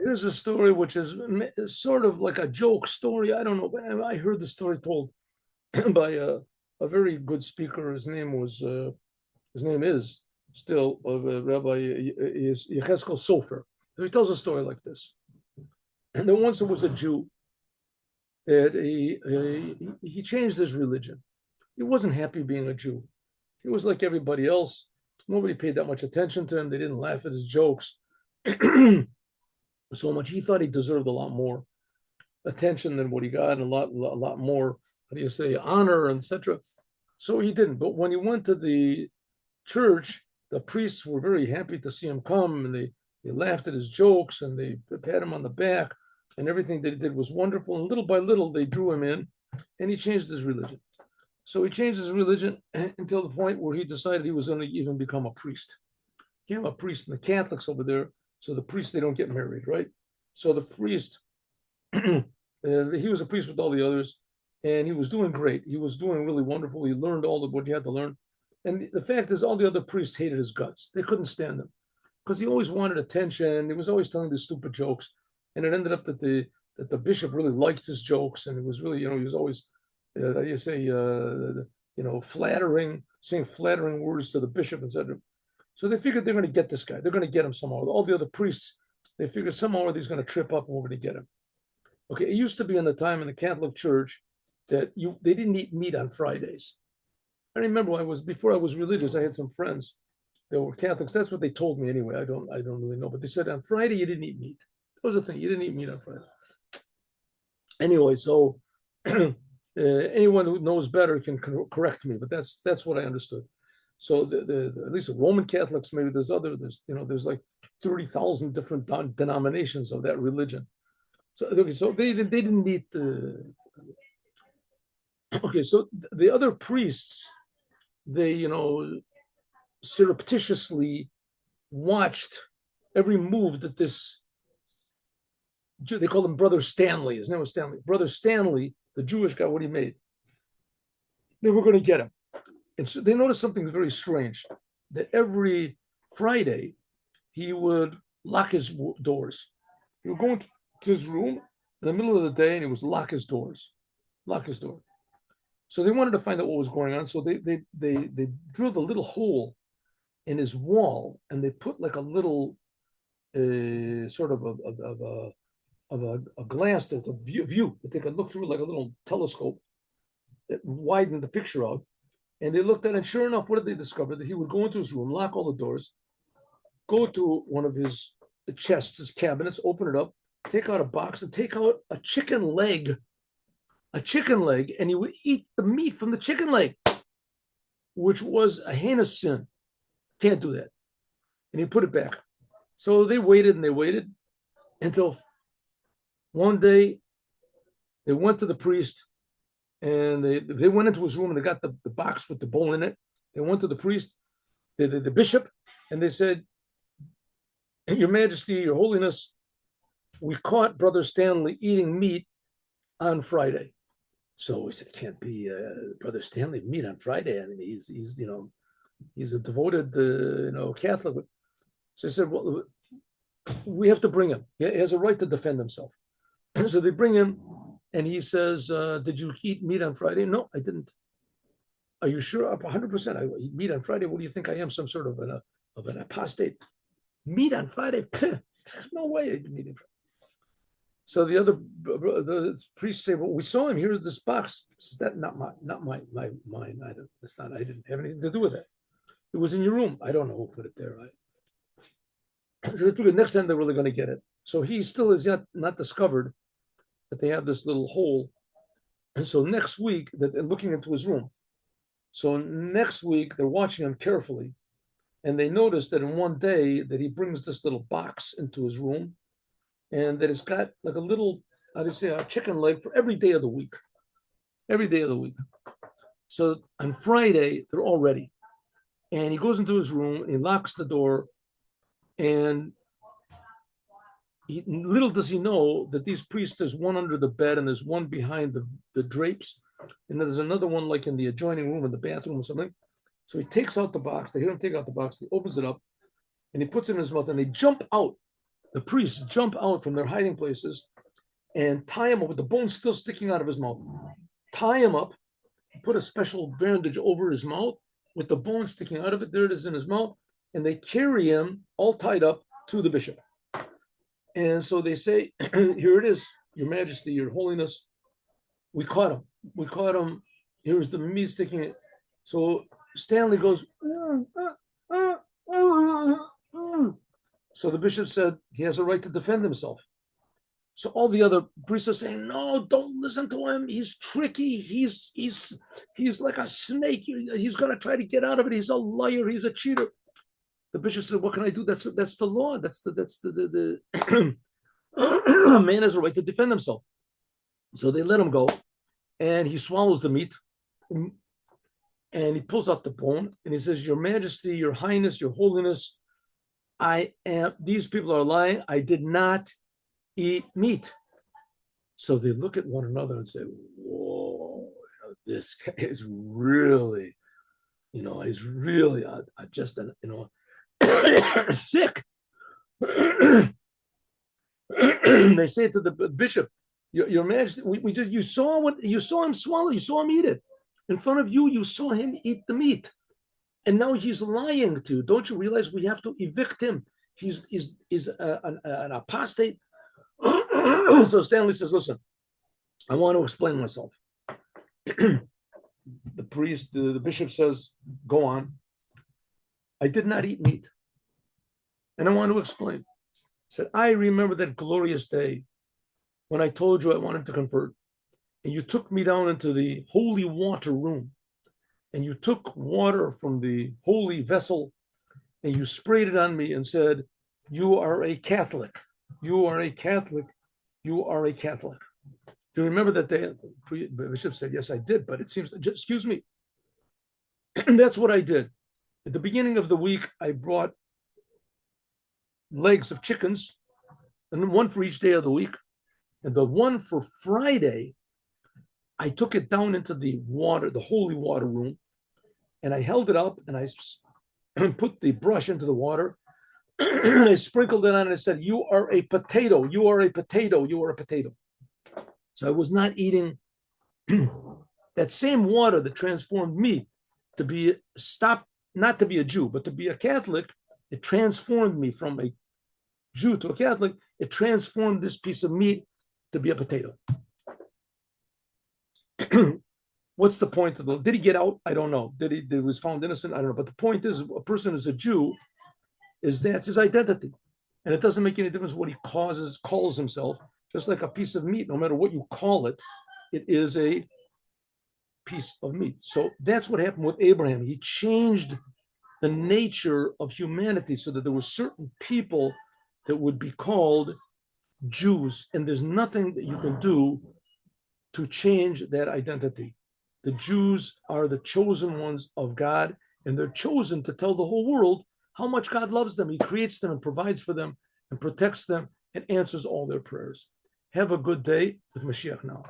Here's a story which is sort of like a joke story. I don't know, but I heard the story told by a very good speaker. His name is still Rabbi Yecheskel Sofer. So he tells a story like this. And then once there was a Jew that he changed his religion. He wasn't happy being a Jew. He was like everybody else. Nobody paid that much attention to him. They didn't laugh at his jokes so much. He thought he deserved a lot more attention than what he got, and a lot more, how do you say, honor, etc. So he didn't. But when he went to the church, the priests were very happy to see him come, and they laughed at his jokes, and they pat him on the back, and everything that he did was wonderful. And little by little, they drew him in, and he changed his religion. So he changed his religion until the point where he decided he was going to even become a priest. He became a priest, and the Catholics over there, so the priests, they don't get married, right? So the priest, he was a priest with all the others, and he was doing great. He was doing really wonderful. He learned all of what he had to learn. And the fact is, all the other priests hated his guts. They couldn't stand him because he always wanted attention. He was always telling these stupid jokes, and it ended up that the bishop really liked his jokes, and it was really, he was always, you say, flattering, saying flattering words to the bishop, etc. So they figured they're going to get this guy. They're going to get him somehow. All the other priests, they figured somehow he's going to trip up, and we're going to get him. Okay, it used to be in the time in the Catholic Church that they didn't eat meat on Fridays. I remember before I was religious, I had some friends that were Catholics. That's what they told me anyway. I don't really know, but they said on Friday you didn't eat meat. That was the thing. You didn't eat meat on Friday. Anyway, so anyone who knows better can correct me, but that's what I understood. So at least the Roman Catholics, maybe there's like 30,000 different denominations of that religion. So they didn't eat the. Okay, so the other priests, they surreptitiously watched every move that this. They called him Brother Stanley. His name was Stanley. Brother Stanley, the Jewish guy, what he made. They were going to get him. And so they noticed something very strange, that every Friday he would lock his doors. He would go into his room in the middle of the day and he would lock his door. So they wanted to find out what was going on. So they drilled a little hole in his wall and they put like a little sort of a glass that a view that they could look through, like a little telescope that widened the picture out. And they looked at it, and sure enough, what did they discover? That he would go into his room, lock all the doors, go to one of his chests, his cabinets, open it up, take out a box, and take out a chicken leg, and he would eat the meat from the chicken leg, which was a heinous sin. Can't do that. And he put it back. So they waited until one day they went to the priest. And they went into his room and they got the box with the bone in it. They went to the priest, the bishop, and they said, Your Majesty, Your Holiness, we caught Brother Stanley eating meat on Friday. So he said, can't be Brother Stanley meat on Friday. I mean, he's a devoted Catholic. So he said, well, we have to bring him. He has a right to defend himself. So they bring him. And he says, did you eat meat on Friday? No, I didn't. Are you sure? 100%. I eat meat on Friday. What do you think I am? Some sort of an apostate? Meat on Friday? No way I eat meat on Friday. So the priests say, well, we saw him. Here's this box. Says, that not mine. I didn't have anything to do with it. It was in your room. I don't know who put it there. So the next time they're really going to get it. So he still is yet not discovered that they have this little hole. And so next week, that they're looking into his room. So next week, they're watching him carefully. And they notice that in one day that he brings this little box into his room and that it's got like a little, a chicken leg for every day of the week. Every day of the week. So on Friday, they're all ready. And he goes into his room, and he locks the door, and little does he know that these priests, there's one under the bed and there's one behind the drapes, and there's another one like in the adjoining room in the bathroom or something. So he takes out the box. They hear him take out the box. He opens it up and he puts it in his mouth and they jump out The priests jump out from their hiding places and tie him up with the bone still sticking out of his mouth. Tie him up, put a special bandage over his mouth with the bone sticking out of it. There it is in his mouth. And they carry him all tied up to the bishop. And so they say, here it is, Your Majesty, Your Holiness. We caught him. We caught him. Here's the meat sticking it. So Stanley goes, so the bishop said he has a right to defend himself. So all the other priests are saying, no, don't listen to him. He's tricky. He's like a snake. He's going to try to get out of it. He's a liar. He's a cheater. The bishop said, what can I do? That's the law. That's the man has a right to defend himself. So they let him go, and he swallows the meat, and he pulls out the bone, and he says, Your Majesty, Your Highness, Your Holiness, these people are lying. I did not eat meat. So they look at one another and say, whoa, this guy is really, he's really just, sick. They say to the bishop, Your Majesty, you saw him swallow, you saw him eat it. In front of you, you saw him eat the meat. And now he's lying to you. Don't you realize we have to evict him? He's an apostate. So Stanley says, listen, I want to explain myself. The priest, the bishop says, go on. I did not eat meat. And I want to explain. He said, I remember that glorious day when I told you I wanted to convert. And you took me down into the holy water room. And you took water from the holy vessel and you sprayed it on me and said, you are a Catholic. You are a Catholic. You are a Catholic. Do you remember that day? The bishop said, yes, I did. But it seems, excuse me. That's what I did. At the beginning of the week, I brought legs of chickens, and one for each day of the week. And the one for Friday, I took it down into the water, the holy water room, and I held it up and I put the brush into the water. And I sprinkled it on and I said, you are a potato, you are a potato, you are a potato. So I was not eating that same water that transformed me to be not to be a Jew, but to be a Catholic. It transformed me from a Jew to a Catholic. It transformed this piece of meat to be a potato. What's the point of did he get out? I don't know. Did he was found innocent? I don't know. But the point is, a person is a Jew, that's his identity. And it doesn't make any difference what he calls himself. Just like a piece of meat, no matter what you call it, it is a piece of meat. So that's what happened with Abraham. He changed the nature of humanity so that there were certain people that would be called Jews. And there's nothing that you can do to change that identity. The Jews are the chosen ones of God, and they're chosen to tell the whole world how much God loves them. He creates them and provides for them and protects them and answers all their prayers. Have a good day with Mashiach now.